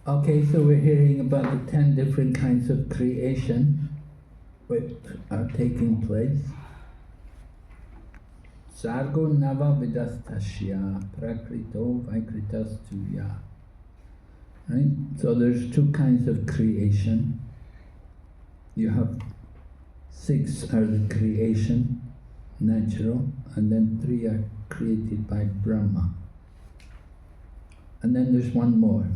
Okay, so we're hearing about the 10 different kinds of creation which are taking place. Sargo nava vidastasya prakrito vaikritastuya. Right? So there's 2 kinds of creation. You have 6 are the creation, natural, and then 3 are created by Brahma. And then there's 1 more,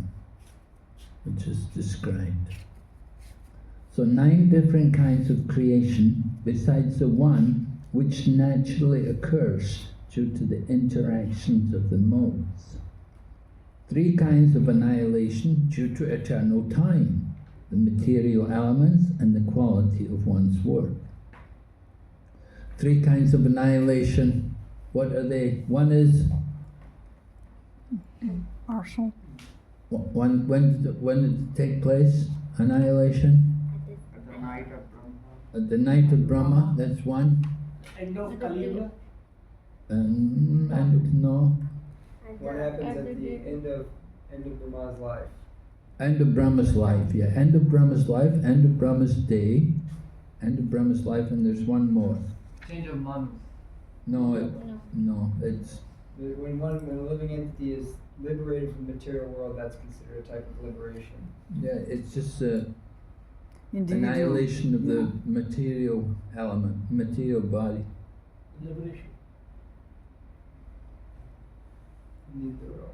which is described. So 9 different kinds of creation, besides the 1 which naturally occurs due to the interactions of the modes. 3 kinds of annihilation due to eternal time, the material elements and the quality of one's work. 3 kinds of annihilation, what are they? 1 is... Partial. When did it take place? Annihilation? At the night of Brahma. At the night of Brahma, that's 1. End of Kali Yuga. And no. What happens at the end of Brahma's life? End of Brahma's life, yeah. End of Brahma's life, end of Brahma's day, end of Brahma's life, and there's 1 more. Change of month. No, it's... When a living entity is liberated from the material world, that's considered a type of liberation. Yeah, it's just Individual. annihilation of the material element, material body. Liberation. Neither.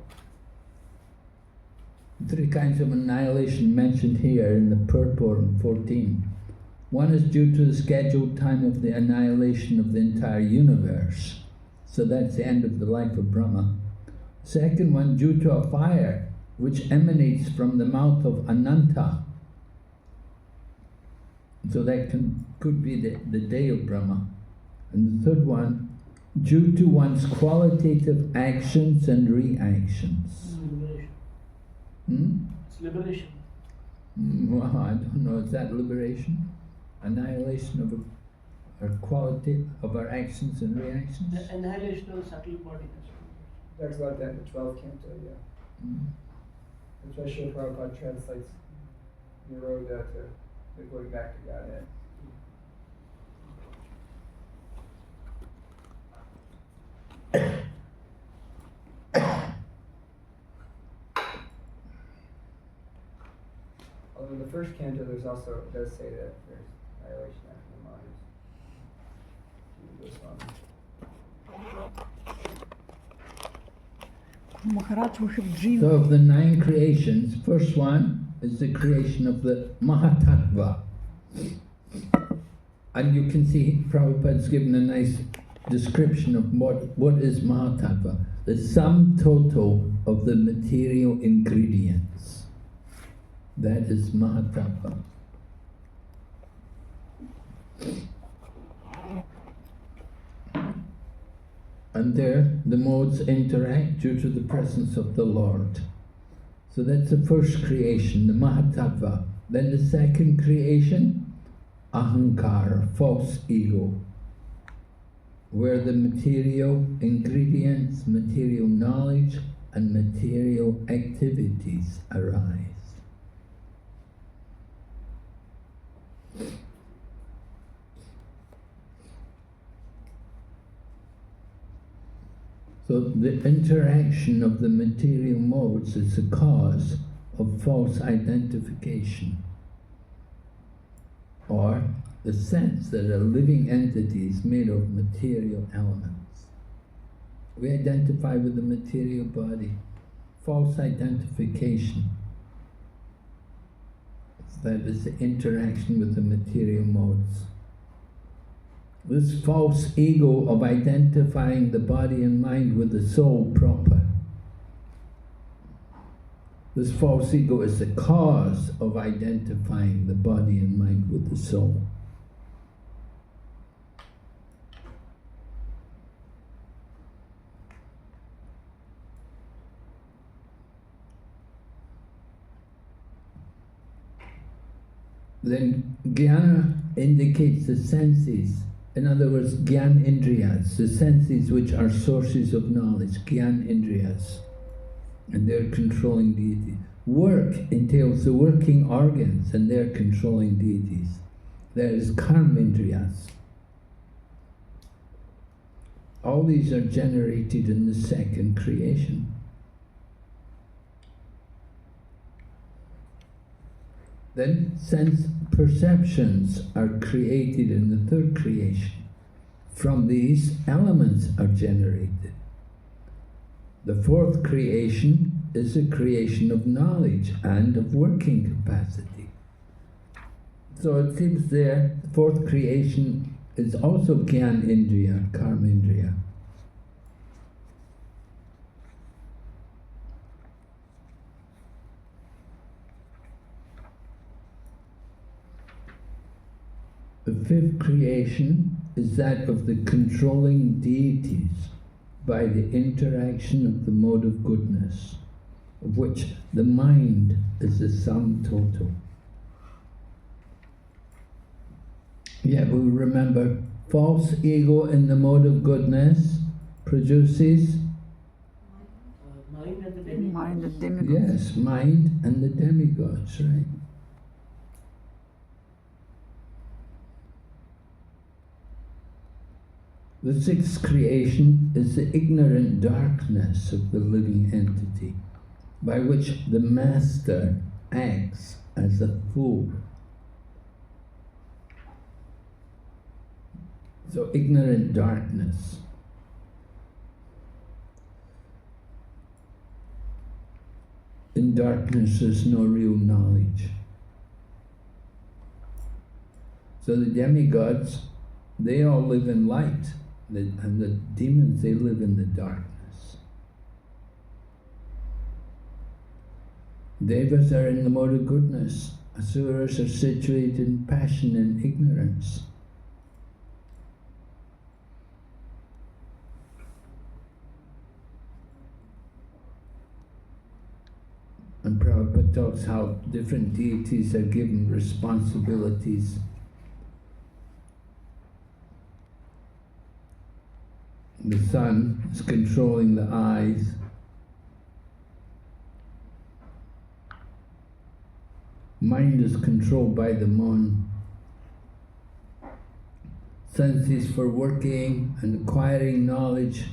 3 kinds of annihilation mentioned here in the purport 14. 1 is due to the scheduled time of the annihilation of the entire universe. So that's the end of the life of Brahma. 2nd one, due to a fire which emanates from the mouth of Ananta. So that could be the day of Brahma. And the 3rd one, due to one's qualitative actions and reactions. Liberation. It's liberation. Well, I don't know, is that liberation? Annihilation of our quality, of our actions and reactions? The annihilation of the subtle body. Talks about that in the 12th canto, yeah. That's why Srila Prabhupada translates Nirodha to the going back to Godhead. Although in the 1st canto, there's also, it does say that there's annihilation after the mind. This one. Maharaj, we have dreamed. So of the 9 creations, first one is the creation of the Mahatattva. And you can see Prabhupada's given a nice description of what is Mahatattva. The sum total of the material ingredients. That is Mahatattva. And there the modes interact due to the presence of the Lord. So that's the first creation, the Mahatattva. Then the 2nd creation, Ahankara, false ego, where the material ingredients, material knowledge and material activities arise. So the interaction of the material modes is the cause of false identification, or the sense that a living entity is made of material elements. We identify with the material body, false identification. That is the interaction with the material modes. This false ego of identifying the body and mind with the soul proper. This false ego is the cause of identifying the body and mind with the soul. Then jnana indicates the senses. In other words, Gyan Indriyas, the senses which are sources of knowledge, Gyan Indriyas, and they're controlling deity. Work entails the working organs and their controlling deities. There is karmendriyas. All these are generated in the second creation. Then sense perceptions are created in the third creation. From these, elements are generated. The fourth creation is a creation of knowledge and of working capacity. So it seems there, the fourth creation is also Gyan Indriya, Karma Indriya. The fifth creation is that of the controlling deities by the interaction of the mode of goodness, of which the mind is the sum total. Yet we remember, false ego in the mode of goodness produces Mind and the demigods. Mind and demigods. yes, mind and the demigods, right? The sixth creation is the ignorant darkness of the living entity, by which the master acts as a fool. So ignorant darkness. In darkness there's no real knowledge. So the demigods, they all live in light. And the demons, they live in the darkness. Devas are in the mode of goodness. Asuras are situated in passion and ignorance. And Prabhupada talks how different deities are given responsibilities. The sun is controlling the eyes. Mind is controlled by the moon. Senses for working and acquiring knowledge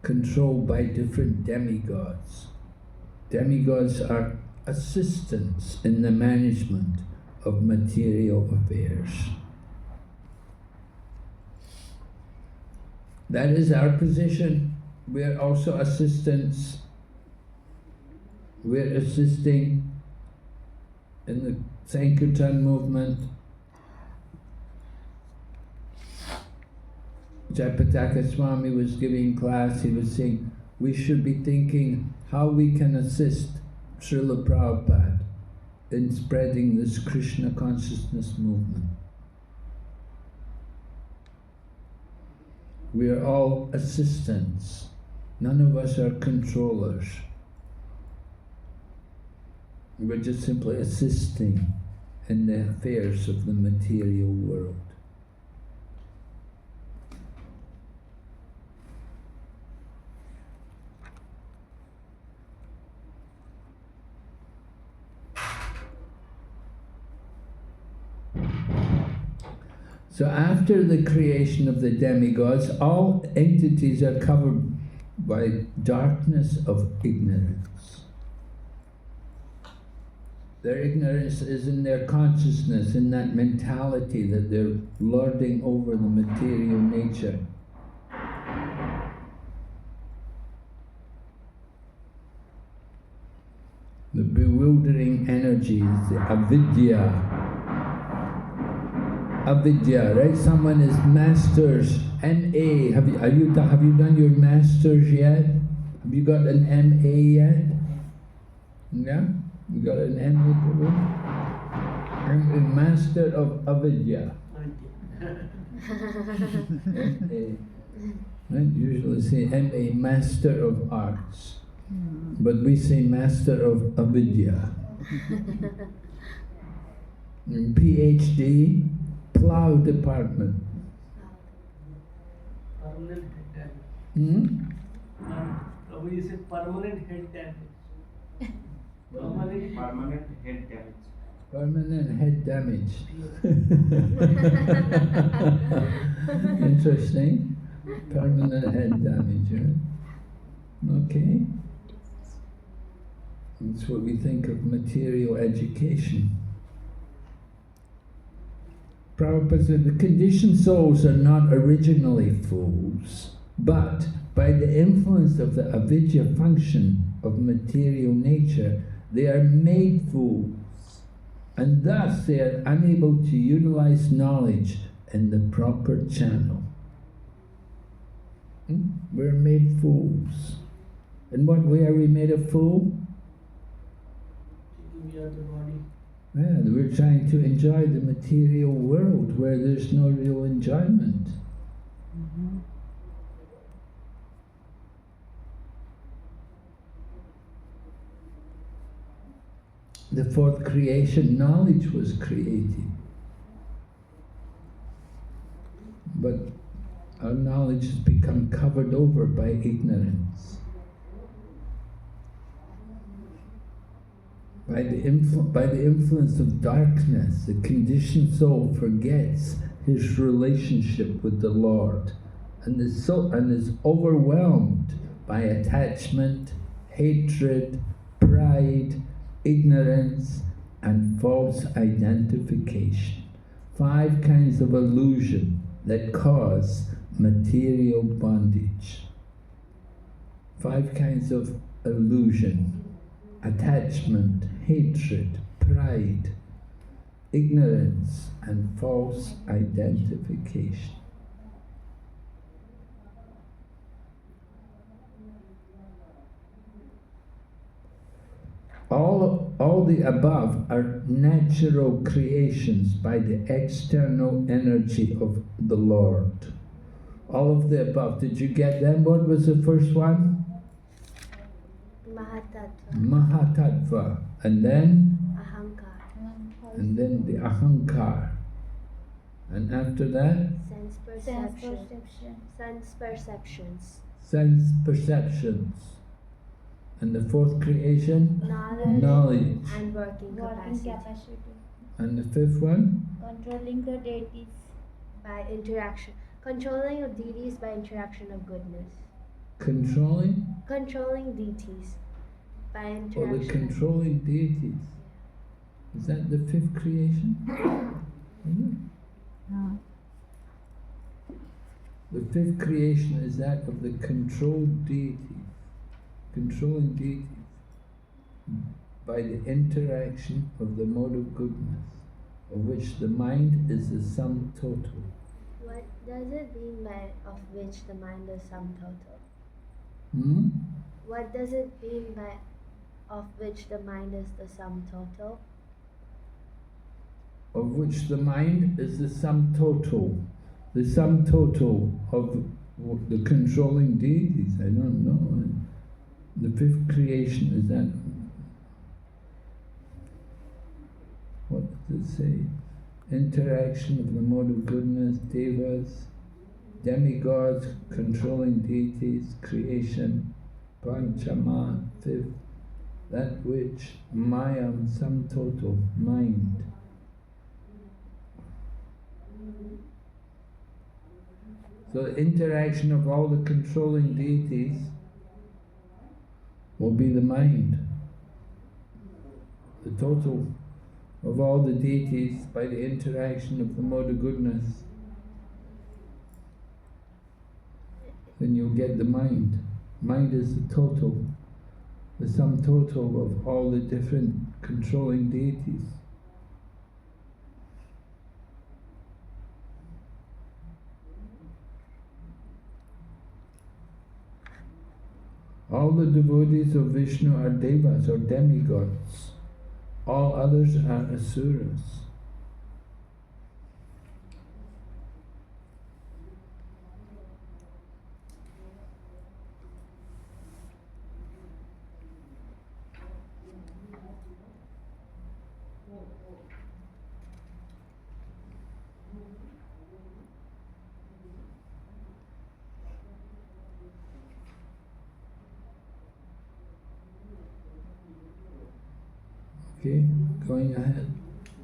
controlled by different demigods. Demigods are assistants in the management of material affairs. That is our position. We are also assistants. We're assisting in the Sankirtan movement. Jayapataka Swami was giving class, he was saying, we should be thinking how we can assist Srila Prabhupada in spreading this Krishna consciousness movement. We are all assistants. None of us are controllers. We're just simply assisting in the affairs of the material world. So after the creation of the demigods, all entities are covered by darkness of ignorance. Their ignorance is in their consciousness, in that mentality that they're lording over the material nature. The bewildering energies, the avidya. Avidya, right? Someone is masters, M.A. Have you done your masters yet? Have you got an M.A. yet? Yeah? You got an M.A. I'm a master of avidya. M.A. Right? Usually say M.A. Master of Arts. But we say Master of Avidya. PhD, Plow Department. Permanent head damage. Prabhu, you said permanent head damage. Permanent head damage. Permanent head damage. Interesting. Permanent head damage, right? Okay. That's what we think of material education. Prabhupada said the conditioned souls are not originally fools, but by the influence of the avidya function of material nature, they are made fools, and thus they are unable to utilize knowledge in the proper channel. We're made fools. In what way are we made a fool? We are the body. Yeah, we're trying to enjoy the material world where there's no real enjoyment. The fourth creation, knowledge was created. But our knowledge has become covered over by ignorance. By the influence of darkness, the conditioned soul forgets his relationship with the Lord and is overwhelmed by attachment, hatred, pride, ignorance, and false identification. 5 kinds of illusion that cause material bondage. 5 kinds of illusion: attachment, hatred, pride, ignorance, and false identification. All the above are natural creations by the external energy of the Lord. All of the above. Did you get them? What was the first one? Mahatattva. Mahatattva. And then? Ahankar. And then the ahankar. And after that? Sense perception. Sense perceptions. Sense perceptions. And the fourth creation? Knowledge. And working capacity. And the fifth one? Controlling the deities by interaction. Controlling of deities by interaction of goodness. Controlling? Controlling deities by interaction. Or the controlling deities. Is that the fifth creation? No. The fifth creation is that of the controlled deities. Controlling deities by the interaction of the mode of goodness, of which the mind is the sum total. What does it mean by of which the mind is sum total? What does it mean by of which the mind is the sum total? Of which the mind is the sum total. The sum total of the controlling deities. I don't know. The fifth creation is that. What does it say? Interaction of the mode of goodness, devas, demigods, controlling deities, creation, panchama, fifth, that which mayam, sum total, mind. So the interaction of all the controlling deities will be the mind. The total of all the deities by the interaction of the mode of goodness. Then you'll get the mind. Mind is the total, the sum total of all the different controlling deities. All the devotees of Vishnu are devas or demigods. All others are asuras. Okay, going ahead.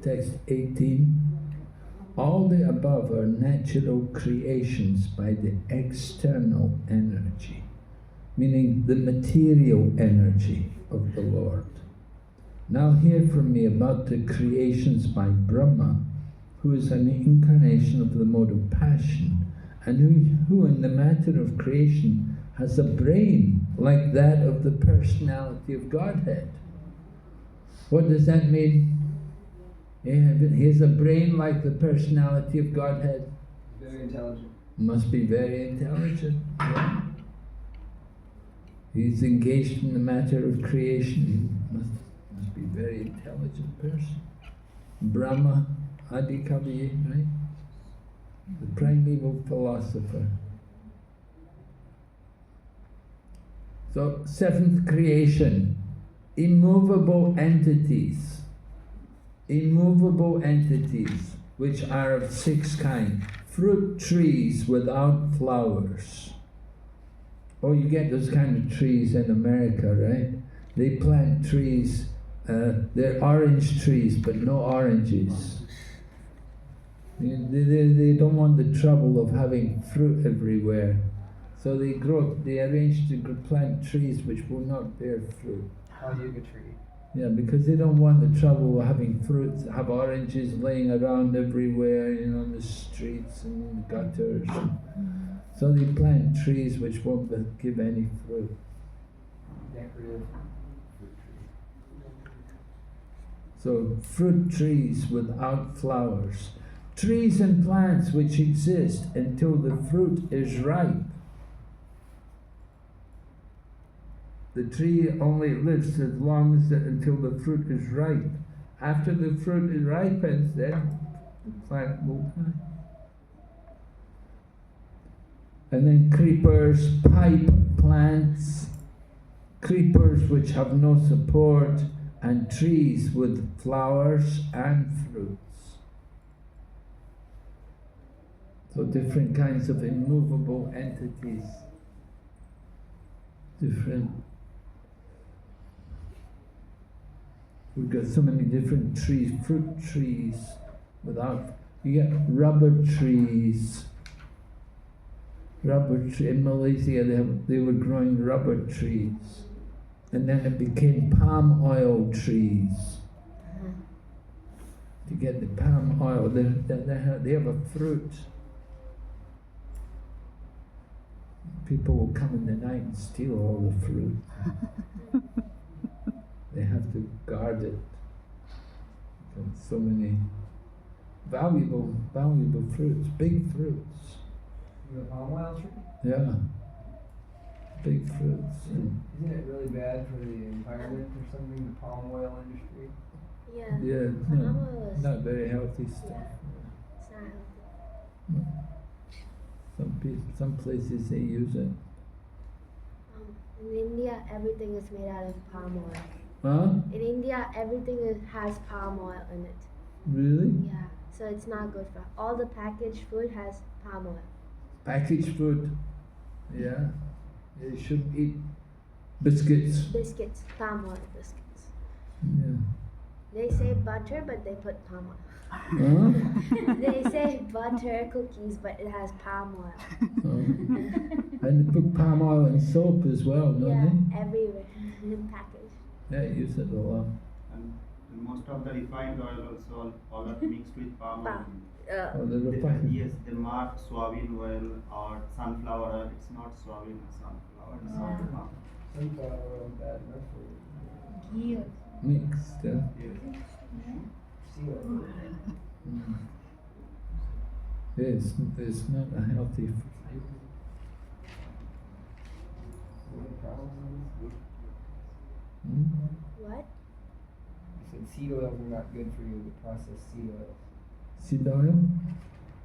Text 18. All the above are natural creations by the external energy, meaning the material energy of the Lord. Now hear from me about the creations by Brahma, who is an incarnation of the mode of passion, and who in the matter of creation has a brain like that of the personality of Godhead. What does that mean? He has a brain like the personality of Godhead. Very intelligent. Must be very intelligent. Yeah. He's engaged in the matter of creation. He must be a very intelligent person. Brahma, Adi Kavi, right? The primeval philosopher. So, seventh creation, immovable entities. Immovable entities, which are of 6 kinds. Fruit trees without flowers. Oh, you get those kind of trees in America, right? They plant trees, they're orange trees, but no oranges. They don't want the trouble of having fruit everywhere. So they arrange to plant trees which will not bear fruit. How do you get tree? Yeah, because they don't want the trouble of having fruits, have oranges laying around everywhere, on the streets and in the gutters. So they plant trees which won't give any fruit. Decorative fruit tree. So, fruit trees without flowers. Trees and plants which exist until the fruit is ripe. The tree only lives as long as until the fruit is ripe. After the fruit ripens, then the plant will die. And then creepers, pipe plants, creepers which have no support, and trees with flowers and fruits. So different kinds of immovable entities. We've got so many different trees, fruit trees, you get rubber trees. In Malaysia they were growing rubber trees. And then it became palm oil trees. To get the palm oil, they have a fruit. People will come in the night and steal all the fruit. They have to guard it. Because so many valuable fruits, big fruits. You have palm oil tree? Yeah. Big fruits. Isn't it really bad for the environment or something, the palm oil industry? Yeah. Yeah, Palm oil is not very healthy stuff. it's not healthy. Some places they use it. In India, everything is made out of palm oil. Huh? In India, everything has palm oil in it. Really? Yeah, so it's not good for all the packaged food has palm oil. Packaged food. Yeah. You shouldn't eat biscuits. Biscuits, palm oil biscuits. Yeah. They say butter, but they put palm oil. Huh? They say butter cookies, but it has palm oil. Oh. And they put palm oil in soap as well, don't Yeah, everywhere in package. they? Yeah, use it a lot. And most of the refined oil also all are mixed with palm oil. Oh, the refined. Yes, they mark soybean oil or sunflower oil. It's not soybean or sunflower. It's sunflower. Sunflower oil bad enough for you. Ghee. Mixed, yeah. Yes. Sea oil. Mm. Yeah, it's not a healthy food. Any problems with this? Mm? What? You said seed oils are not good for you, the processed seed oils. Seed oil?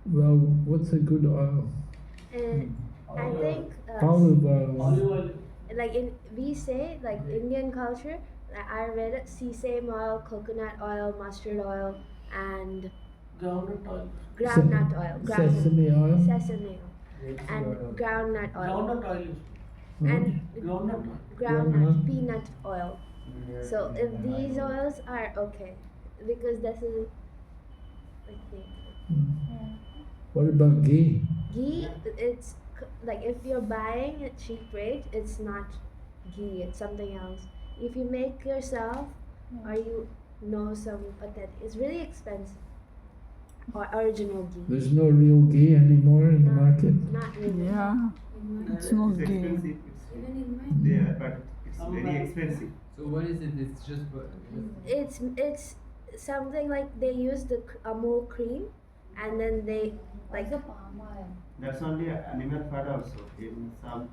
Well, what's a good oil? And I Olive think Olive oil. Olive oil. like we say like Indian culture, like Ayurveda, sesame oil, coconut oil, mustard oil, and Groundnut oil. groundnut oil. Sesame oil? Sesame oil. Rapeseed And groundnut oil. Groundnut oil is And groundnut oil. groundnut, Groundnut. peanut oil. So American if and these high-end. oils are okay, because this is, I think, What about ghee? ghee. It's like if you're buying at cheap rate, it's not ghee. It's something else. If you make yourself, or you know some authentic, it's really expensive. Or original ghee. There's no real ghee anymore in the No, market? Not really. Yeah, it's not It's gay. expensive. It's there, but it's very expensive. So what is it? It's just It's something like they use the Amul cream, and then they like That's only animal fat also. In some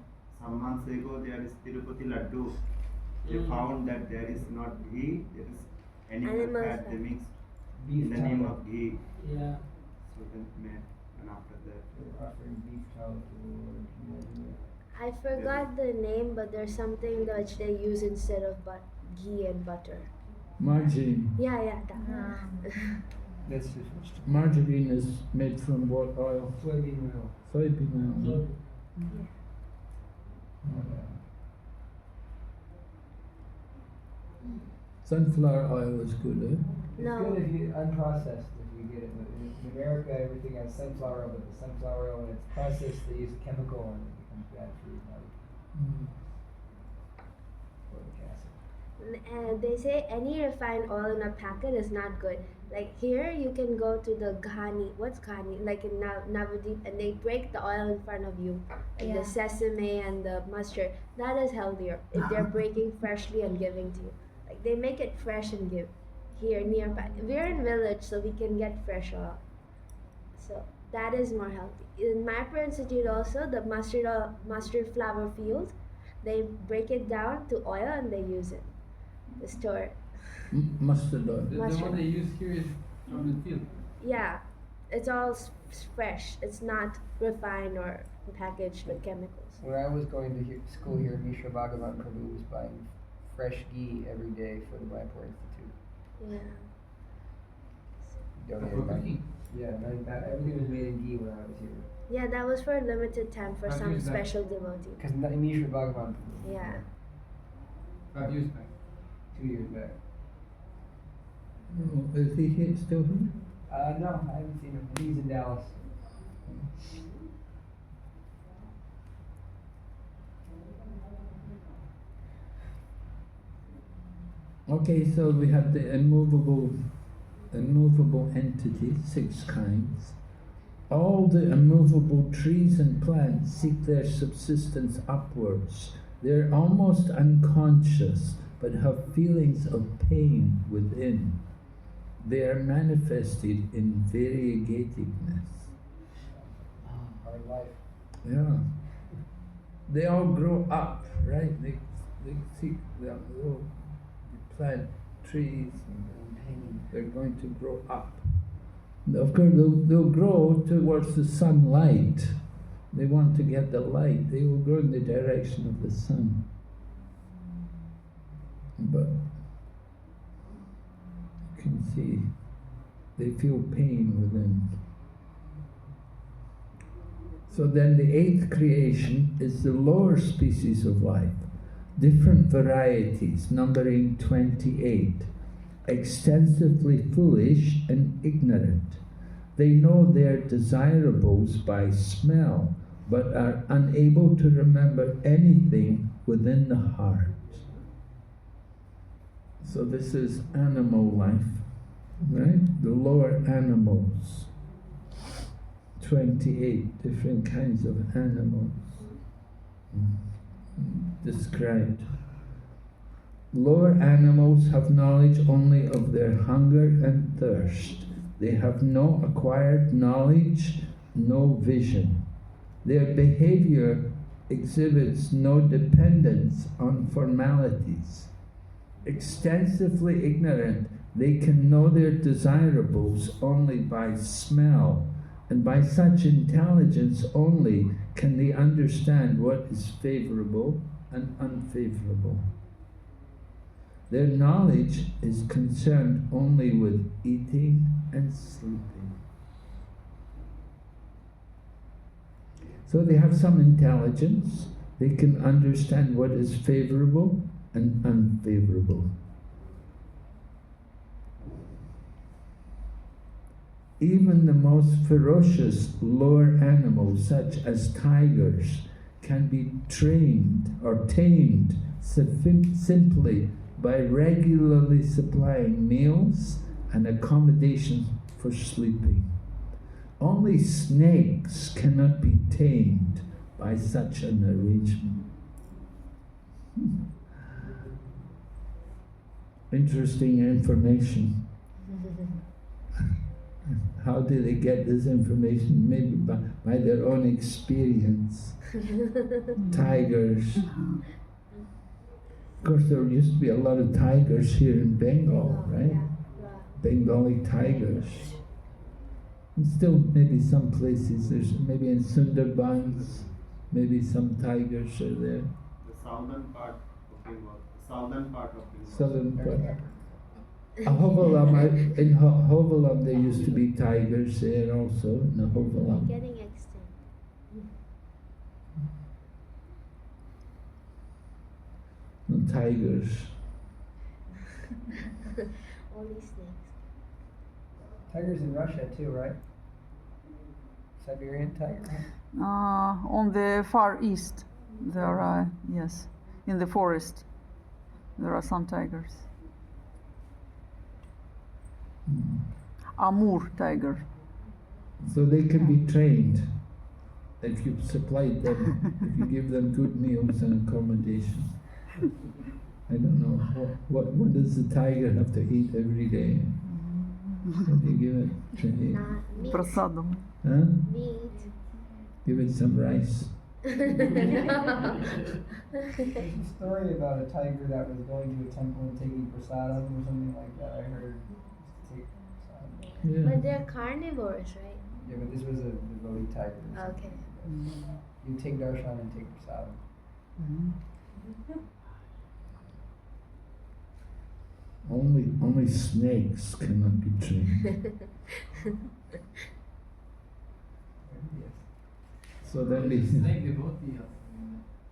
months ago, there is Tirupati Laddu. They found that there is not ghee, there is animal Animal fat. fat. They mix Beef in the name tallow. of ghee. Yeah. So then made, and after that, They're offering beef tallow to the Lord. I forgot the name, but there's something which they use instead of ghee and butter. Margarine. Yeah, that. That's the first. Margarine is made from what oil? Soybean oil. Soybean oil. Sunflower oil is good, eh? It's No. good if you unprocessed, if you get it. But in America, everything has sunflower oil, but the sunflower oil, when it's processed, they use chemical and it becomes bad for your body. Folic acid. And they say any refined oil in a packet is not good. Like here, you can go to the Ghani. What's Ghani? Like in Navadip, and they break the oil in front of you, like the sesame and the mustard. That is healthier if they're breaking freshly and giving to you. Like they make it fresh and give. Here nearby, we're in village, so we can get fresh oil. So that is more healthy. In Mayapur Institute also, the mustard flower field, they break it down to oil and they use it. They store it. Mustard oil. the Mustard. one they use here is from the field. Yeah, it's all fresh. It's not refined or packaged with chemicals. When I was going to school here, Mishra Bhagavan Prabhu was buying fresh ghee every day for the Mayapur Institute. Yeah. Donated For by- cooking. Yeah, like that. Everything was made in ghee when I was here. Yeah, that was for a limited time for How some is that? special devotee. Because Mishra Bhagavan Prabhu. Yeah. 5 years back. 2 years back. Oh, is he here, still here? No, I haven't seen him. He's in Dallas. Okay, so we have the immovable entity, 6 kinds. All the immovable trees and plants seek their subsistence upwards. They're almost unconscious, but have feelings of pain within. They are manifested in variegatedness. Hard life. Yeah. They all grow up, right? They seek the little plant trees and they're going to grow up. Of course, they'll grow towards the sunlight. They want to get the light. They will grow in the direction of the sun. But you can see they feel pain within. So then the 8th creation is the lower species of life, different varieties, numbering 28, extensively foolish and ignorant. They know their desirables by smell, but are unable to remember anything within the heart. So this is animal life, right? The lower animals. 28 different kinds of animals described. Lower animals have knowledge only of their hunger and thirst. They have no acquired knowledge, no vision. Their behavior exhibits no dependence on formalities. Extensively ignorant, they can know their desirables only by smell, and by such intelligence only can they understand what is favorable and unfavorable. Their knowledge is concerned only with eating and sleeping. So they have some intelligence, they can understand what is favorable and unfavorable. Even the most ferocious lower animals, such as tigers, can be trained or tamed simply by regularly supplying meals and accommodation for sleeping. Only snakes cannot be tamed by such an arrangement. Interesting information. How did they get this information? Maybe by their own experience. Tigers. Of course, there used to be a lot of tigers here in Bengal, right? Yeah. Bengali tigers. And still, maybe some places, there's maybe in Sundarbans, maybe some tigers are there. The southern part of Bengal. Southern part of Bengal. Southern part. Hovelam, in Hovelam there used to be tigers there also, in the Hovelam. Getting extinct. The tigers. Only snakes. Tigers in Russia too, right? Siberian tiger. On the far east, there are, yes, in the forest, there are some tigers. Amur tiger. So they can be trained if you supplied them, if you give them good meals and accommodation. I don't know, what does the tiger have to eat every day? What do you give it to eat? Meat. Prasadam. Huh? Meat. Give it some rice. There's a story about a tiger that was going to a temple and taking prasadam or something like that. I heard to take prasadam. Yeah. But they're carnivores, right? Yeah, but this was a devotee tiger. Okay. You take darshan and take prasadam. Only snakes cannot be trained. Yes. So then they Snake devotee.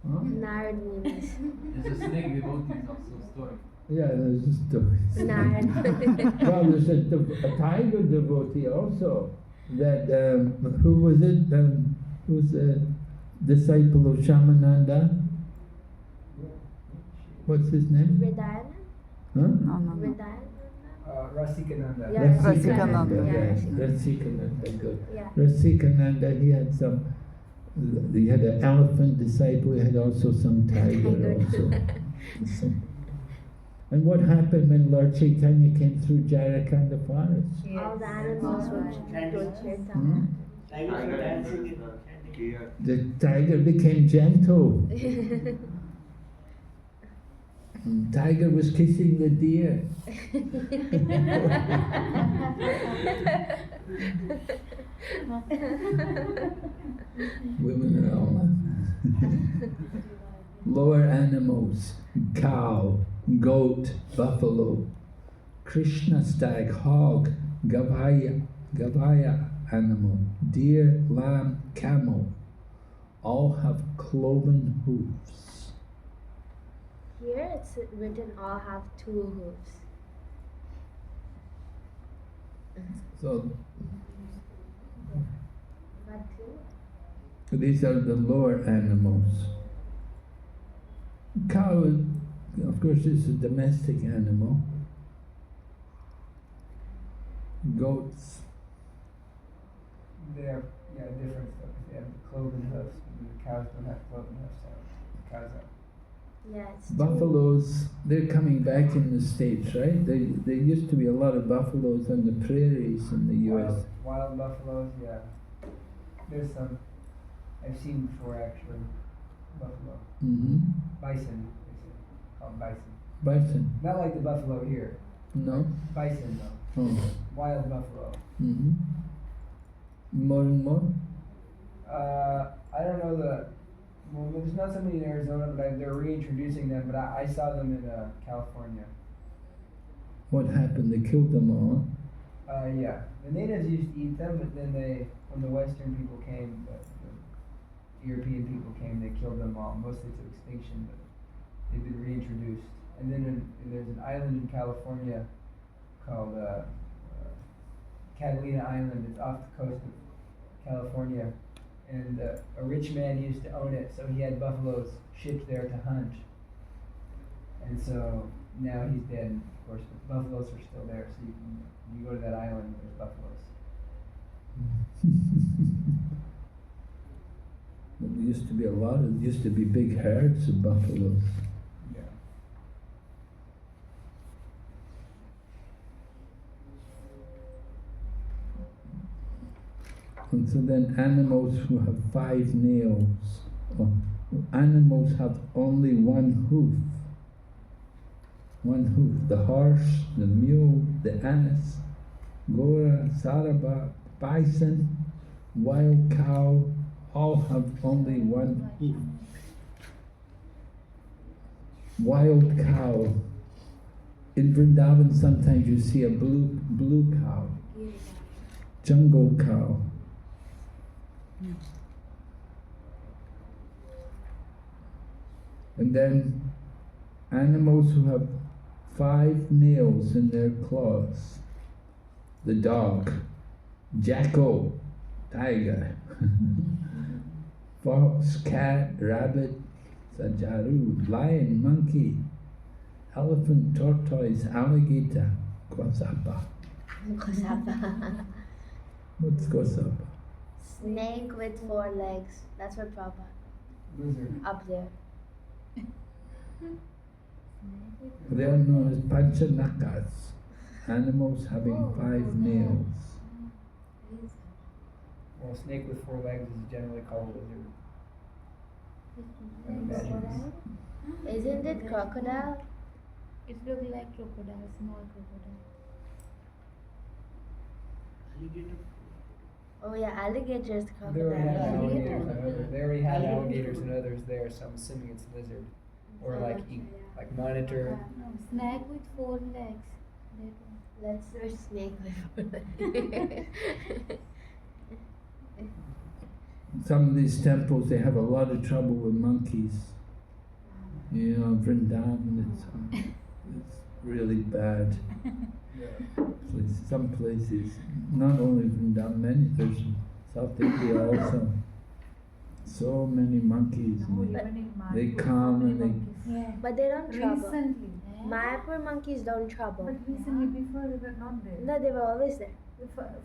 huh? Nard Munis. There's a snake devotee also story. Yeah, there's just stories. Nard. Well, there's a tiger devotee also. That who was it? Who's a disciple of Shamananda? What's his name? Vedana? Huh? No. Vedana? Rasikananda. Yeah. Rasikananda. Yes, Yeah. Rasikananda, good. Yeah. Rasikananda, he had an elephant disciple, he had also some tiger Tiger. also. And what happened when Lord Chaitanya came through Jairakanda forest? All the animals were kirtan. Hmm? Tigers were Tiger dancing enters in the deer. The tiger became gentle. Tiger was kissing the deer. Women are all lower animals, cow, goat, buffalo, Krishna stag, hog, gavaya animal, deer, lamb, camel, all have cloven hooves. Here it's written all have 2 hooves. So But 2? these are the lower animals. Cow, of course, is a domestic animal. Goats, They have different stuff. They have the cloven hoofs, and the cows don't have cloven hoofs. So cows have. Yeah, it's 2. buffaloes, they're coming back in the States, right? There used to be a lot of buffaloes on the prairies in the U.S. Wild buffaloes, yeah. There's some I've seen before actually. Buffalo. Mm-hmm. Bison, they say. Called bison. Bison, Not like the buffalo here. no? Bison though. Oh. Wild buffalo. Mm-hmm. More and more? I don't know well, there's not so many in Arizona, but they're reintroducing them, but I saw them in California. What happened? They killed them all? Yeah. The natives used to eat them, but then when the Western people came, the European people came, they killed them all, mostly to extinction, but they've been reintroduced. And then there's an island in California called Catalina Island. It's off the coast of California. And a rich man used to own it, so he had buffaloes shipped there to hunt. And so now he's dead, of course, but the buffaloes are still there. So you go to that island, there's buffaloes. There used to be used to be big herds of buffaloes. Yeah. And so then animals who have 5 nails, or animals have only one hoof. One hoof. The horse, the mule, the ass, gora, saraba, bison, wild cow, all have only one hoof. Wild cow. In Vrindavan sometimes you see a blue cow, jungle cow. And then animals who have 5 nails in their claws. The dog, jackal, tiger, fox, cat, rabbit, sajaru, lion, monkey, elephant, tortoise, alligator, kosapa. What's kosapa? Snake with 4 legs. That's what Prabhupada. Lizard. Up there. They are known as panchanakas, animals having 5 nails. Well, a snake with 4 legs is generally called a lizard. Isn't it crocodile? It looks like crocodile, small crocodile. Alligator. Oh yeah, alligators, They already have crocodile. alligators and others. They already have alligators and others there, so I'm assuming it's lizard. Or like monitor. No, snake with 4 legs. That one. Let's search snake with 4 legs. Some of these temples, they have a lot of trouble with monkeys. You know, Vrindavan, it's really bad. Some places, not only Vrindavan, many, there's South India also. So many monkeys, and they come and they... Yeah. But they don't trouble. Recently. Mayapur monkeys don't trouble. But recently, before they were not there. No, they were always there.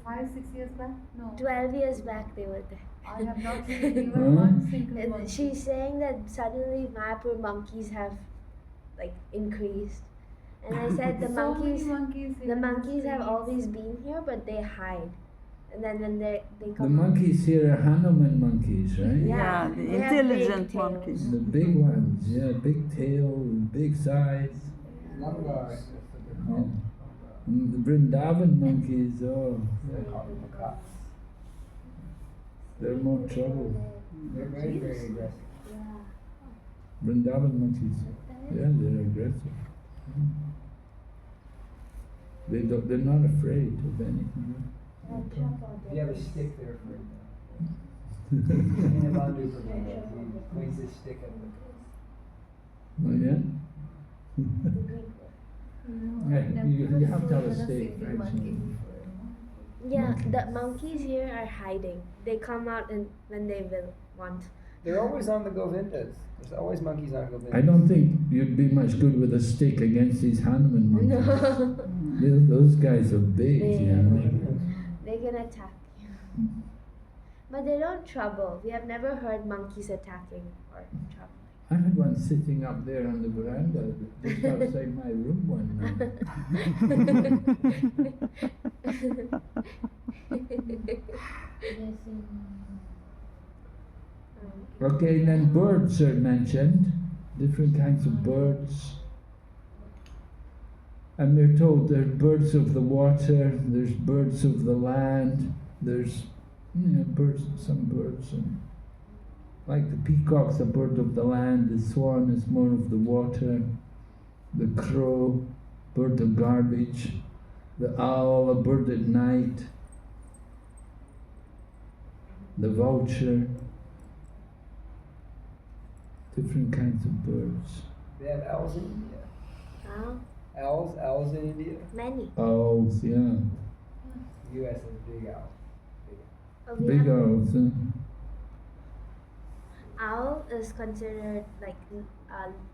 5-6 years back? No. 12 years back they were there. I have not seen even one single And monkey. she's saying that suddenly Mayapur monkeys have like increased. And I said the So monkeys, many monkeys. the even in monkeys have streets. always been here, but they hide. And then when they The come out, monkeys here are Hanuman monkeys, right? Yeah, the they have big intelligent tails. monkeys. The big ones, yeah, big tail, big size. Langar, that's what they're Yeah. called. And the Vrindavan monkeys, oh, They're called macaques. they're more trouble. They're very, very aggressive. Vrindavan monkeys, yeah, they're aggressive. They're not afraid of anything. You have a stick there for it. In a Bandhu program, he points his stick at them. Oh yeah? Yeah, you have to have a stake, right? Yeah, the monkeys here are hiding. They come out and when they will want. They're always on the Govindas. There's always monkeys on Govindas. I don't think you'd be much good with a stick against these Hanuman monkeys. No. Those guys are big, you know. They can attack you. But they don't trouble. We have never heard monkeys attacking or troubling. I had one sitting up there on the veranda just outside my room one night. Okay, then birds are mentioned, different kinds of birds. And we're told there's birds of the water, there's birds of the land, there's birds, some birds. Like the peacock's a bird of the land, the swan is more of the water, the crow, bird of garbage, the owl, a bird at night, the vulture, different kinds of birds. They have owls in India. Owl? Owls in India. Many. Owls, yeah. U.S. has big owls. Oh, we Big have- owls, huh? Owl is considered like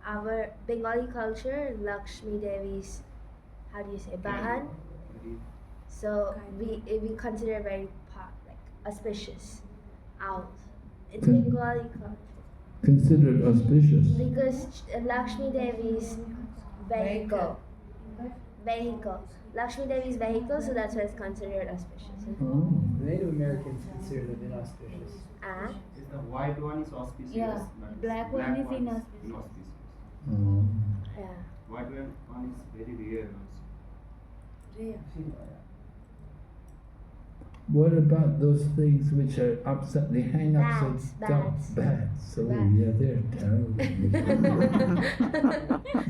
our Bengali culture, Lakshmi Devi's, how do you say, Bahan? So we consider very like auspicious owls. It's Con- Bengali culture. Considered auspicious. Because Lakshmi Devi's vehicle. Lakshmi Devi's vehicle, so that's why it's considered auspicious. Oh. The Native Americans consider them inauspicious. Ah, Is the white one is auspicious? Yeah, but black one is inauspicious. inauspicious. Oh. yeah. White one is very rare also. I've seen that. What about those things which are upside, they hang upside down? Bats. Bats. Oh, Bats. yeah, they're terrible.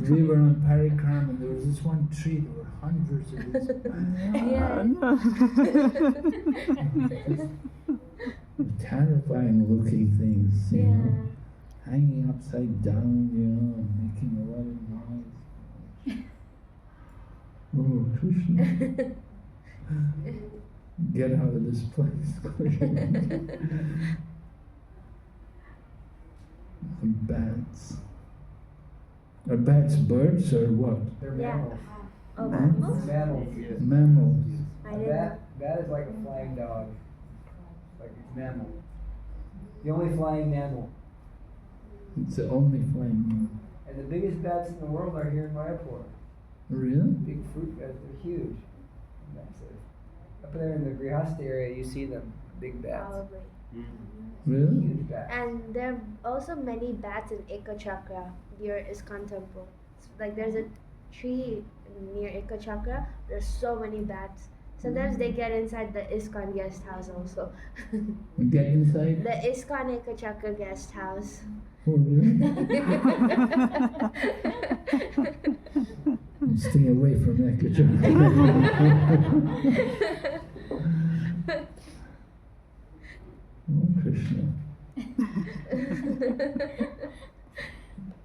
We were on Parikram and there was this one tree, there were hundreds of these terrifying looking things, you know, hanging upside down, you know, and making a lot of noise. Oh, Krishna. Get out of this place. Bats. Are bats birds or what? They're Yeah. mammals. Oh, Huh? mammals? Mammals. Yes. Mammals. I A didn't. bat is like a flying dog. Like it's mammal. The only flying mammal. It's the only flying. And the biggest bats in the world are here in Mayapur. Really? Big fruit bats, they're huge. Massive. Up there in the Grihasta area, you see them, big bats. Probably. Really? Huge bats. And there are also many bats in Ekachakra near ISKCON temple. It's like there's a tree near Ekachakra. There's so many bats. Sometimes they get inside the ISKCON guest house also. You get inside? The ISKCON Ekachakra guest house. Oh, really? Stay away from Ekachakra. Oh, Krishna.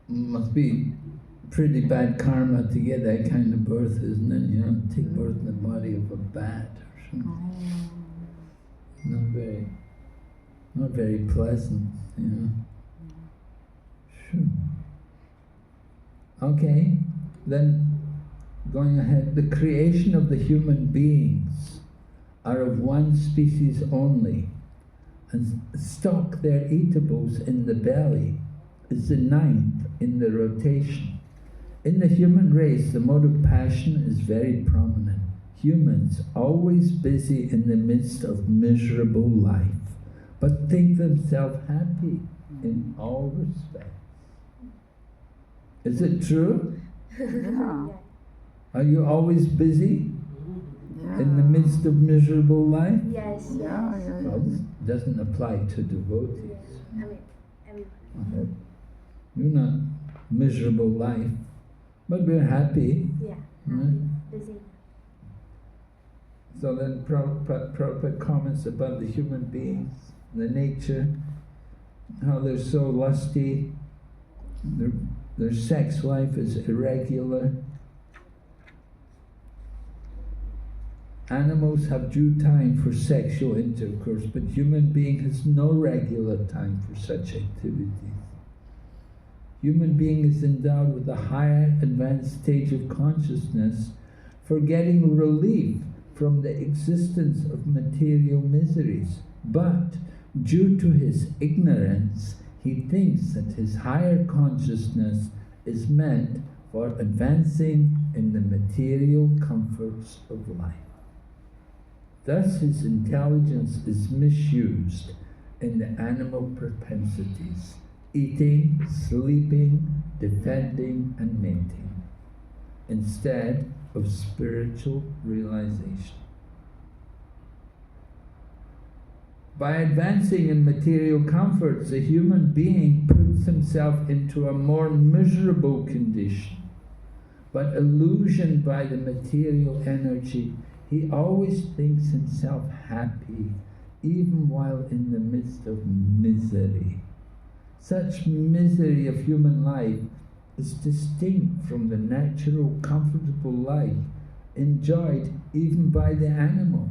Must be pretty bad karma to get that kind of birth, isn't it? You know, take birth in the body of a bat or something. Not very pleasant, you know. Sure. Okay, then going ahead, the creation of the human beings are of one species only, and stock their eatables in the belly is the ninth in the rotation. In the human race, the mode of passion is very prominent. Humans, always busy in the midst of miserable life, but think themselves happy in all respects. Is it true? Yeah. Are you always busy in the midst of miserable life? Yes. Yeah, yes. yeah, Well, this doesn't apply to devotees. I mean, everybody. I hope. We're not miserable life, but we're happy. Yeah. Right? Busy. So then Prabhupada comments about the human beings, the nature, how they're so lusty, their sex life is irregular. Animals have due time for sexual intercourse, but human being has no regular time for such activities. Human being is endowed with a higher advanced stage of consciousness for getting relief from the existence of material miseries, but due to his ignorance, he thinks that his higher consciousness is meant for advancing in the material comforts of life. Thus his intelligence is misused in the animal propensities, eating, sleeping, defending and mating, instead of spiritual realization. By advancing in material comforts, the human being puts himself into a more miserable condition. But illusioned by the material energy, he always thinks himself happy, even while in the midst of misery. Such misery of human life is distinct from the natural, comfortable life enjoyed even by the animals.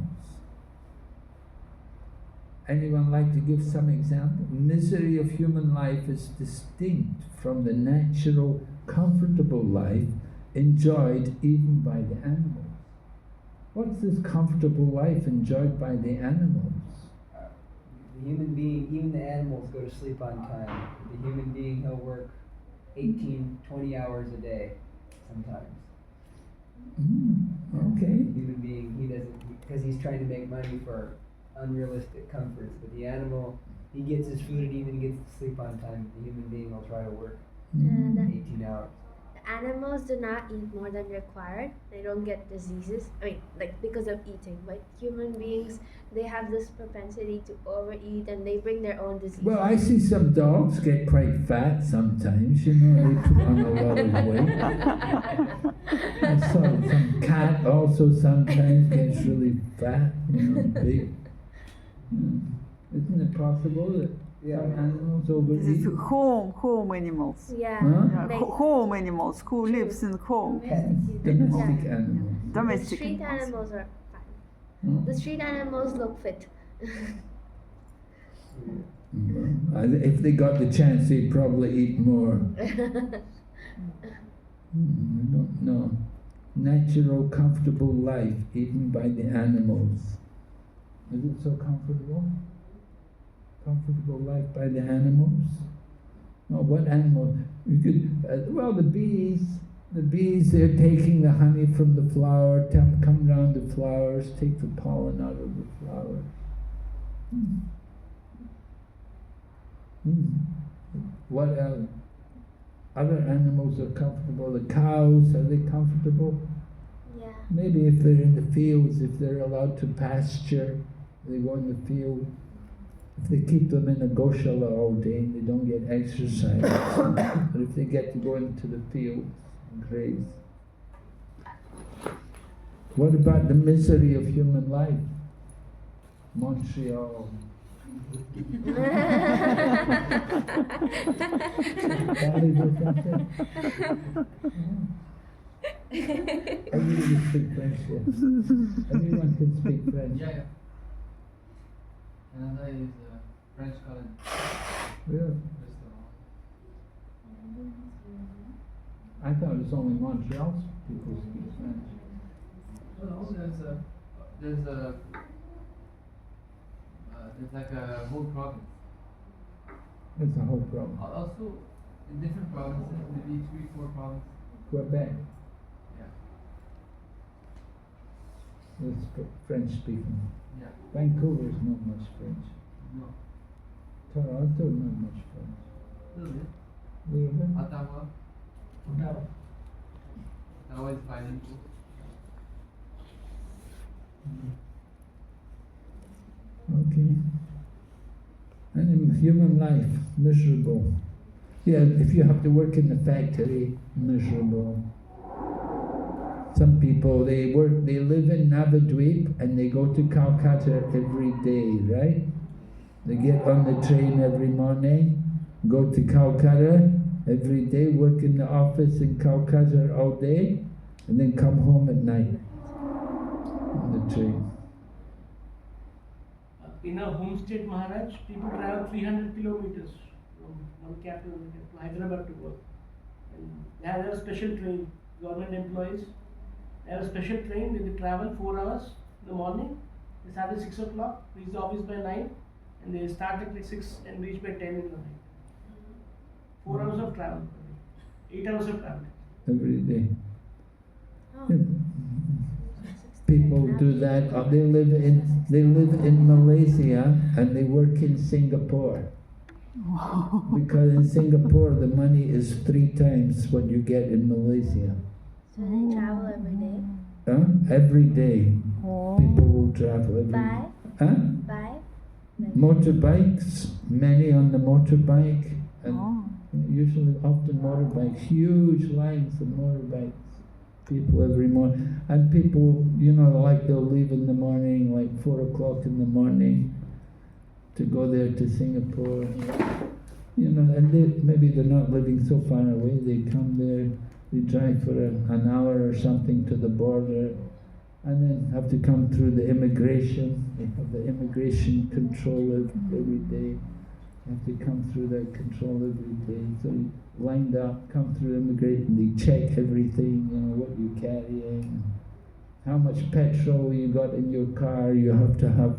Anyone like to give some example? Misery of human life is distinct from the natural, comfortable life enjoyed even by the animals. What's this comfortable life enjoyed by the animals? The human being, even the animals go to sleep on time. The human being, he'll work 18, 20 hours a day sometimes. Okay. The human being, he doesn't, because he's trying to make money for unrealistic comforts. But the animal, he gets his food and even gets to sleep on time. The human being will try to work 18 hours. Animals do not eat more than required. They don't get diseases. I mean, like because of eating. But human beings, they have this propensity to overeat, and they bring their own diseases. Well, I see some dogs get quite fat sometimes, you know, they put on a lot of weight. I saw some cat also sometimes gets really fat, you know, big. Isn't it possible that some animals This overeat? is home animals. Yeah. Huh? Yeah, Like home animals who lives in home. Domestic animals. the Domestic street animals. animals are fine. Huh? The street animals look fit. If they got the chance, they'd probably eat more. I don't know. Natural, comfortable life eaten by the animals. Is it so comfortable? Comfortable life by the animals? Oh, what animal? You could, well, the bees. The bees, they're taking the honey from the flower, come round the flowers, take the pollen out of the flowers. What else? Other animals are comfortable. The cows, are they comfortable? Yeah. Maybe if they're in the fields, if they're allowed to pasture, they go in the field. If they keep them in a goshala all day, they don't get exercise. But if they get to go into the fields and graze. What about the misery of human life? Montreal. Everybody speak French here. Everyone can speak French. Yeah, yeah. Canada is a French colony. Really? Restaurant. I thought it was only Montreal people speak French. No, there's like a whole province. That's the whole problem. Also, in different provinces, maybe 3-4 provinces. Quebec Yeah. is French speaking. Yeah. Vancouver's not much French. No. Toronto, not much French. Little bit. Little bit? Ottawa. Ottawa is bilingual. Okay. And in human life, miserable. Yeah, if you have to work in the factory, miserable. Some people, they live in Navadvip and they go to Calcutta every day, right? They get on the train every morning, go to Calcutta every day, work in the office in Calcutta all day, and then come home at night on the train. In a homestead, Maharaj, people travel 300 kilometers from one capital to Hyderabad to work. And they have a special train, government employees. They have a special train where they travel 4 hours in the morning. They start at 6 o'clock, reach the office by 9, and they start at like 6 and reach by 10 in the night. 4 hours of travel, 8 hours of travel. Every day. Oh. People do that. They live in Malaysia and they work in Singapore. Because in Singapore the money is 3 times what you get in Malaysia. So they travel every day. Every day. People will travel every day. By? Motorbikes, many on the motorbike, and usually often motorbikes, huge lines of motorbikes. People every morning, and people, like they'll leave in the morning, like 4 o'clock in the morning, to go there to Singapore. You know, and maybe they're not living so far away. They come there, they drive for an hour or something to the border, and then have to come through the immigration. They have the immigration control every day. You have to come through that control every day. So you lined up, come through immigration, they check everything, you know, what you're carrying, how much petrol you got in your car. You have to have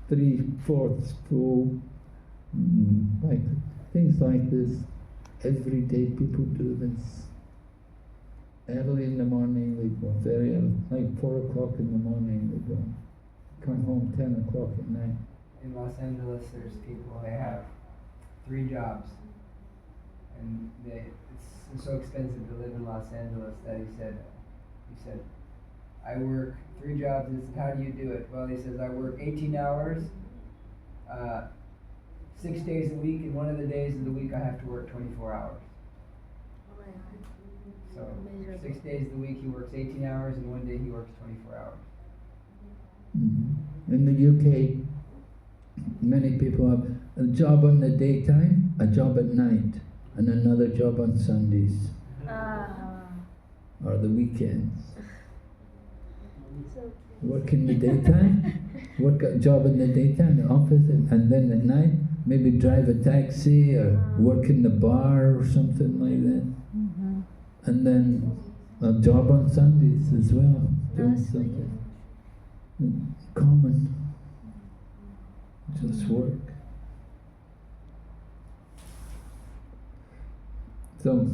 3/4 full, like things like this. Every day people do this. Early in the morning they go, very early, like 4 o'clock in the morning they go. Come home 10 o'clock at night. In Los Angeles, there's people, they have 3 jobs. And it's so expensive to live in Los Angeles that he said, I work 3 jobs. He said, how do you do it? Well, he says, I work 18 hours, 6 days a week, and one of the days of the week I have to work 24 hours. So 6 days of the week he works 18 hours, and one day he works 24 hours. In the UK, many people have a job on the daytime, a job at night, and another job on Sundays or the weekends. Work in the daytime, work a job in the daytime, the office, and then at night maybe drive a taxi or work in the bar or something like that. And then a job on Sundays as well, doing something common. Just work. So,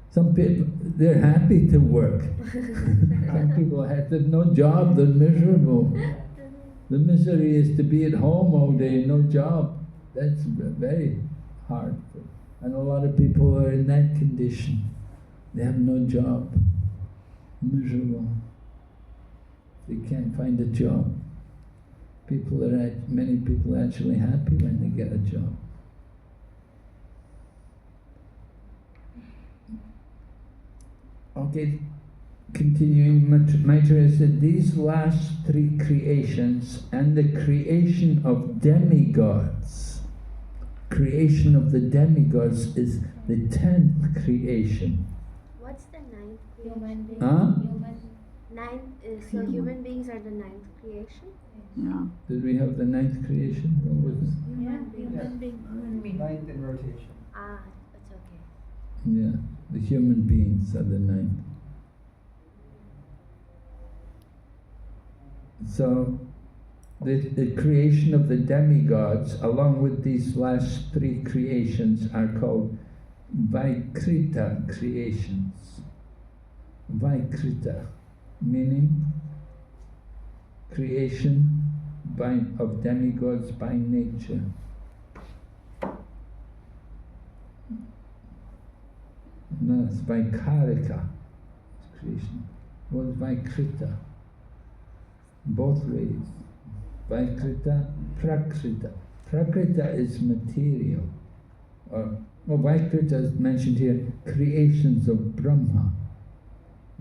some people, they're happy to work. Some people have no job, they're miserable. The misery is to be at home all day, no job. That's very hard. And a lot of people are in that condition. They have no job, miserable. They can't find a job. Many people are actually happy when they get a job. Okay, continuing, Maitreya said, these last 3 creations and the creation of demigods, creation of the demigods is the 10th creation. What's the 9th creation? Human beings. Huh? So human beings are the 9th creation? Yeah. Did we have the 9th creation? Or was it? Human being. 9th in rotation. That's okay. Yeah, the human beings are the 9th. So, the creation of the demigods, along with these last 3 creations, are called Vaikrita creations. Vaikrita, meaning creation of demigods by nature. No, it's Vaikarika, it's creation. What's Vaikrita? Both ways. Vaikrita, Prakrita. Prakrita is material. Vaikrita is mentioned here, creations of Brahma.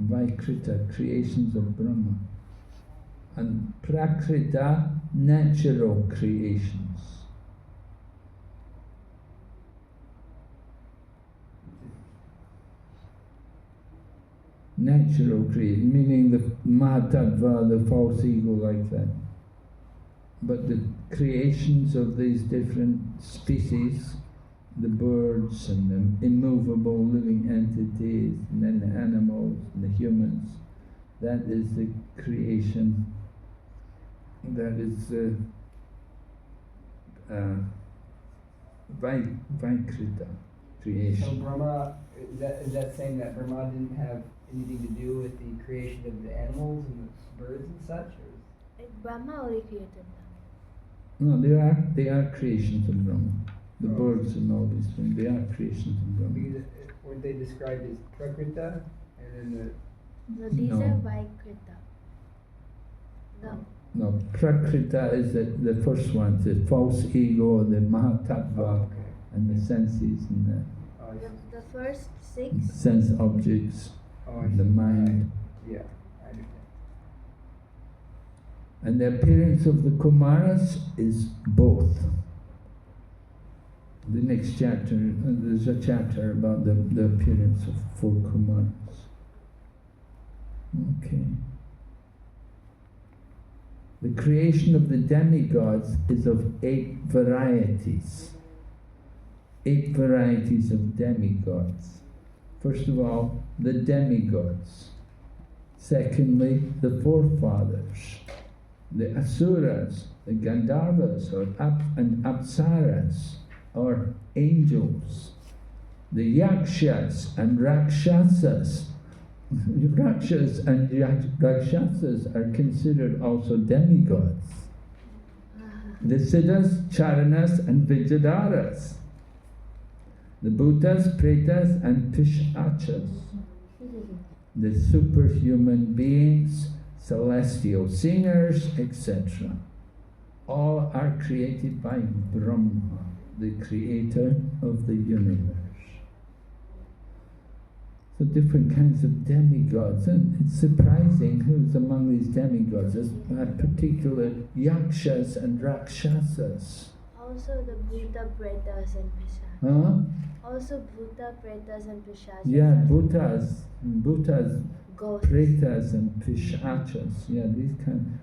Vaikrita, creations of Brahma. And Prakrita, natural creations. Natural creation, meaning the Mahatattva, the false ego, like that. But the creations of these different species, the birds and the immovable living entities, and then the animals and the humans, that is the creation, that is Vaikrita creation. So Brahma, is that saying that Brahma didn't have anything to do with the creation of the animals and the birds and such? Or? Brahma only created them. No, they are creations of Brahma. The birds and all these things, they are creations of Brahma. Because weren't they described as Prakrita? And then No, these No. are Vaikrita. No, Prakrita is the first one, the false ego, the Mahatattva, and the senses and The first 6? the sense objects, the mind. Yeah, I understand. And the appearance of the Kumaras is both. The next chapter, there's a chapter about the appearance of 4 Kumars. Okay. The creation of the demigods is of 8 varieties. 8 varieties of demigods. First of all, the demigods. Secondly, the forefathers, the asuras, the gandharvas and apsaras, or angels, the yakshas and rakshasas. Rakshas and rakshasas are considered also demigods. The siddhas, charanas and vijadaras, the bhutas, pretas and pishachas, the superhuman beings, celestial singers, etc. All are created by Brahma, the creator of the universe. So different kinds of demigods, and it's surprising who's among these demigods, particular yakshas and rakshasas. Also the Bhuta, Pretas and Pishachas. Huh? Also Bhuta, Pretas and Pishachas. Yeah, bhutas, Ghosts. pretas and pishachas. Yeah, these kind.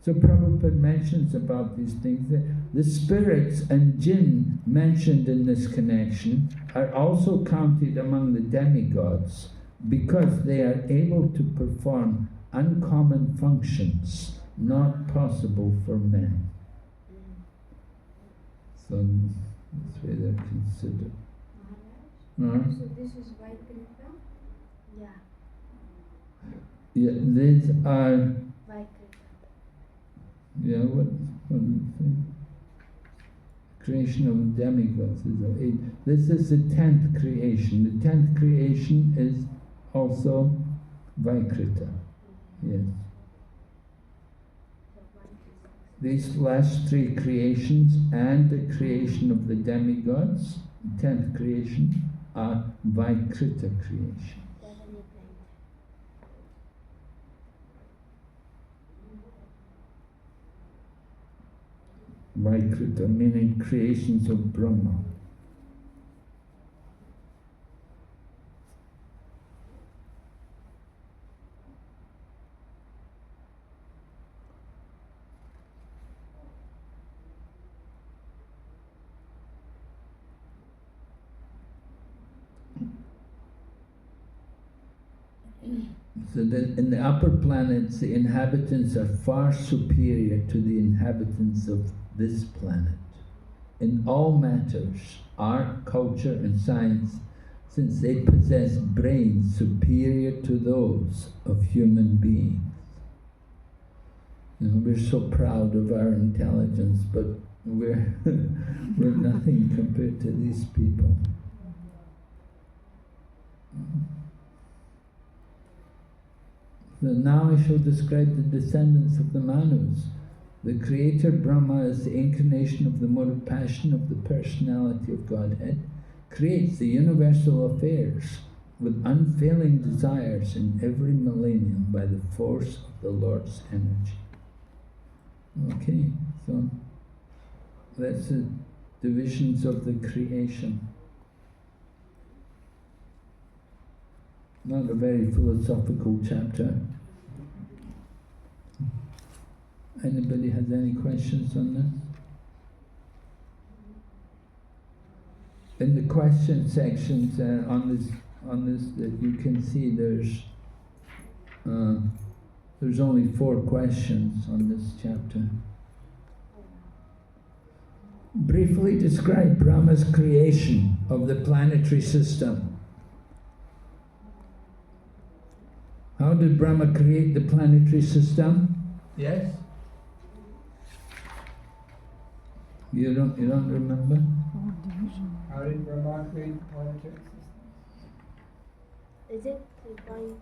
So Prabhupada mentions about these things. The spirits and jinn mentioned in this connection are also counted among the demigods because they are able to perform uncommon functions not possible for men. So this way they're considered. So this is Vaibhava? Yeah, Yeah, these are. Vaibhava. Yeah, what do you think? Creation of demigods is 8. This is the 10th creation. The 10th creation is also Vaikrita. Yes. These last 3 creations and the creation of the demigods, 10th creation, are Vaikrita creation. Vaikrita, meaning creations of Brahma. So that in the upper planets, the inhabitants are far superior to the inhabitants of this planet. In all matters, art, culture and science, since they possess brains superior to those of human beings. You know, we're so proud of our intelligence, but we're nothing compared to these people. So now I shall describe the descendants of the Manus. The creator Brahma is the incarnation of the mode of passion of the personality of Godhead, creates the universal affairs with unfailing desires in every millennium by the force of the Lord's energy. Okay, so that's the divisions of the creation. Not a very philosophical chapter. Anybody has any questions on this? In the question sections on this that you can see there's only 4 questions on this chapter. Briefly describe Brahma's creation of the planetary system. How did Brahma create the planetary system? Yes? You don't remember? How did Brahma create the planetary system? Is it the point?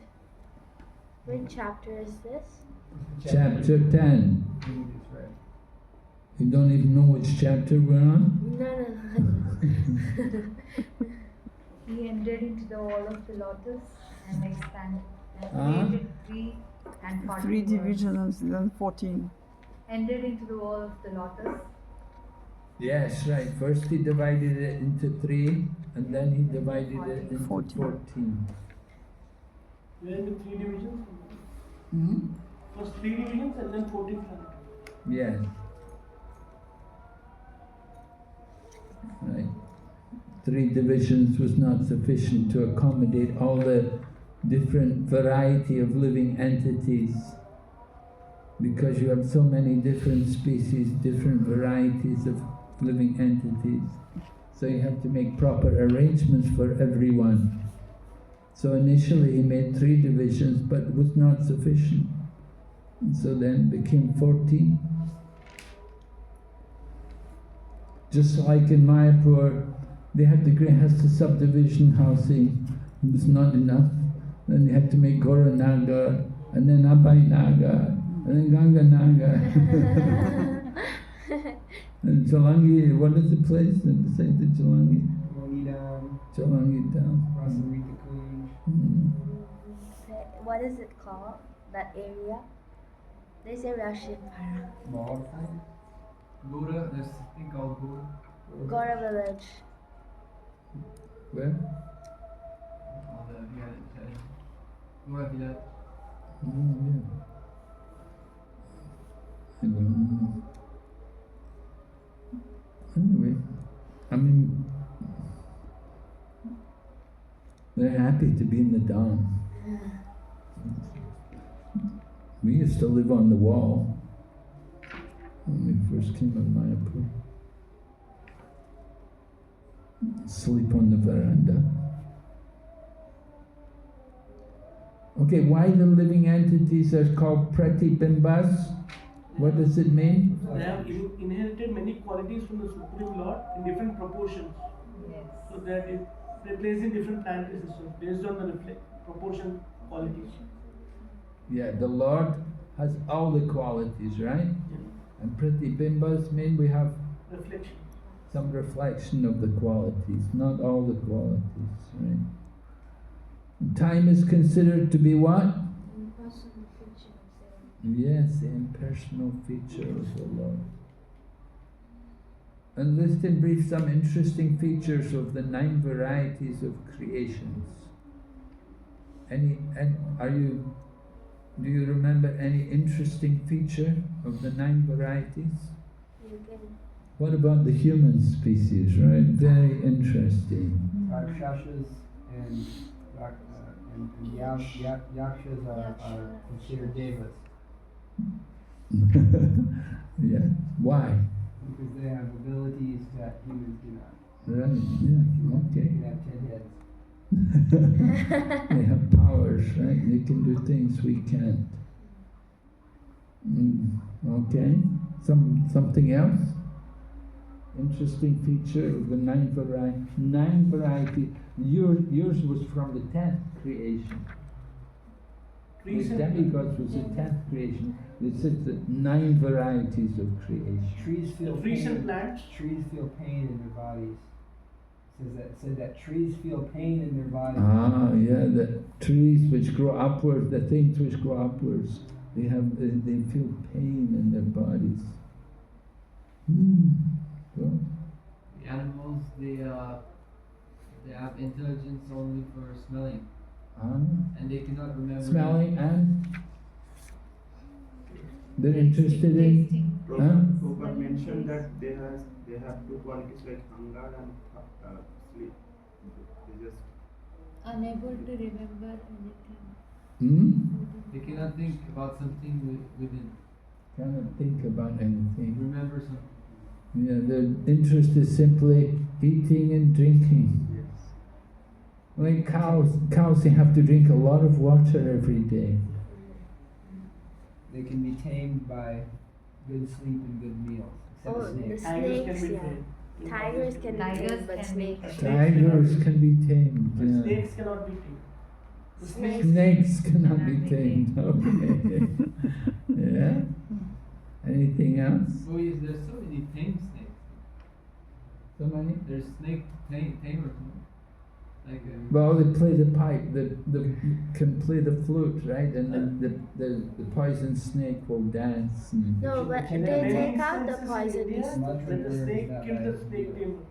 Which chapter is this? Chapter 10. That's right. You don't even know which chapter we're on? No. He entered into the wall of the lotus and expanded. Three Three divisions and 14. Entered into the wall of the lotus Yes, right. First he divided it into 3, and then he divided it into 14. We are in the 3 divisions. Hmm? First 3 divisions and then 14 planets. Yes. Right. 3 divisions was not sufficient to accommodate all the different variety of living entities, because you have so many different species, different varieties of living entities. So you have to make proper arrangements for everyone. So initially he made 3 divisions, but it was not sufficient. And so then it became 14. Just like in Mayapur, they had the Grihastha subdivision housing, it was not enough. Then they had to make Gora Naga, and then Abhay Naga, and then Ganga Naga. And Chalangi, what is the place beside the Chalangi? Chalangi Dam. What is it called? That area? They say Rashipara. Gora, there's something called Gora. Gora village. Where? On the Gora village. Oh, yeah. I don't know. Anyway, I mean, they're happy to be in the Dham. We used to live on the wall when we first came to Mayapur. Sleep on the veranda. Okay, why the living entities are called pratibimbas? What does it mean? They have inherited many qualities from the Supreme Lord in different proportions. Yes. So that they place in different planetary systems based on the proportion qualities. Yeah, the Lord has all the qualities, right? Yeah. And pratibimbas mean we have Reflection. some reflection of the qualities, not all the qualities, right? And time is considered to be what? Yes, the impersonal feature of the Lord. And list in brief some interesting features of the 9 varieties of creations. Do you remember any interesting feature of the 9 varieties? What about the human species, right? Very interesting. Rakshasas and yakshas are considered devas. Yeah. Why? Because they have abilities that humans do not. Right, yeah, okay. They can have 10 heads. They have powers, right? They can do things we can't. Okay. Something else? Interesting feature of the 9 variety. 9 variety. Yours was from the 10th creation. The demigods was the 10th creation. It says that 9 varieties of creation. Trees feel Trees pain. and plants. Trees feel pain in their bodies. Said that trees feel pain in their bodies. Ah, yeah, the trees which grow upwards, the things which grow upwards, they feel pain in their bodies. Well, The animals, they have intelligence only for smelling, and they cannot remember. smelling and they're interested in. Prabhupada mentioned that they have 2 qualities like hunger and sleep. They just Unable to remember anything. They cannot think about something within. Cannot think about anything. Remember something. Yeah, their interest is simply eating and drinking. yes. Like cows, they have to drink a lot of water every day. They can be tamed by good sleep and good meals. Except Oh, snakes. the Tigers snakes, can be yeah. tamed. Tigers can be Tigers tamed, but can be snakes. Tigers can be tamed. But Yeah. snakes cannot be tamed. The snakes. Snakes cannot be tamed. Okay. Yeah. Anything else? Oh yes, there's so many tame snakes. So many? There's snake tamers. Like Well, they play the pipe, can play the flute, right? And then the poison snake will dance. And No, but There are they many take out the instances in poison. India when the snake killed the snake tamer.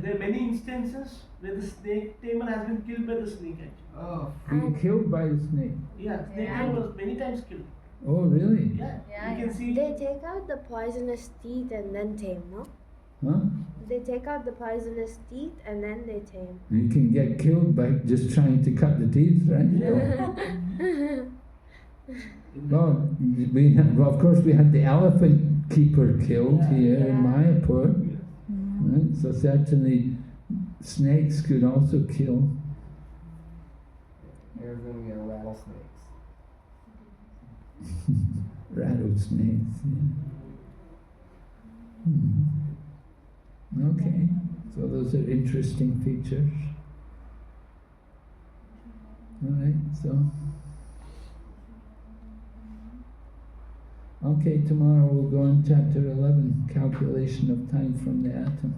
There are many instances where the snake tamer has been killed by the snake actually. oh, being killed by the snake. Yeah, snake Yeah. tamer was many times killed. Oh, really? Yeah, Yeah, you can yeah. see. They take out the poisonous teeth and then tame, no? Huh? They take out the poisonous teeth and then they tame. You can get killed by just trying to cut the teeth, right? Well, of course, we had the elephant keeper killed here in Mayapur. Right? So certainly, snakes could also kill. Arizona, we have rattlesnakes. Rattlesnakes. Yeah. Okay, so those are interesting features. All right, so. Okay, tomorrow we'll go on chapter 11, calculation of time from the atom.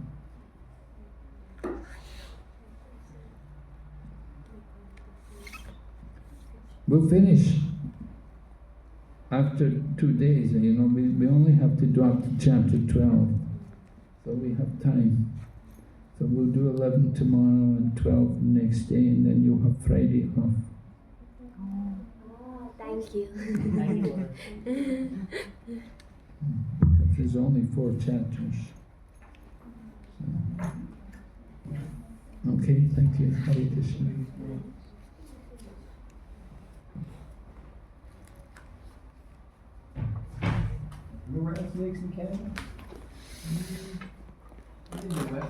We'll finish after 2 days, we only have to drop to chapter 12, so we have time. So we'll do 11 tomorrow and 12 the next day, and then you'll have Friday off. Thank you. Thank you. Because there's only 4 chapters. So. Okay, thank you. Hare Krishna. No rattlesnakes in Canada? in the West.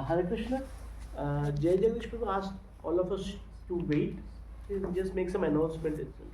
Hare Krishna. Jai Jagdish Prabhu asked all of us to wait. He'll just make some announcement itself.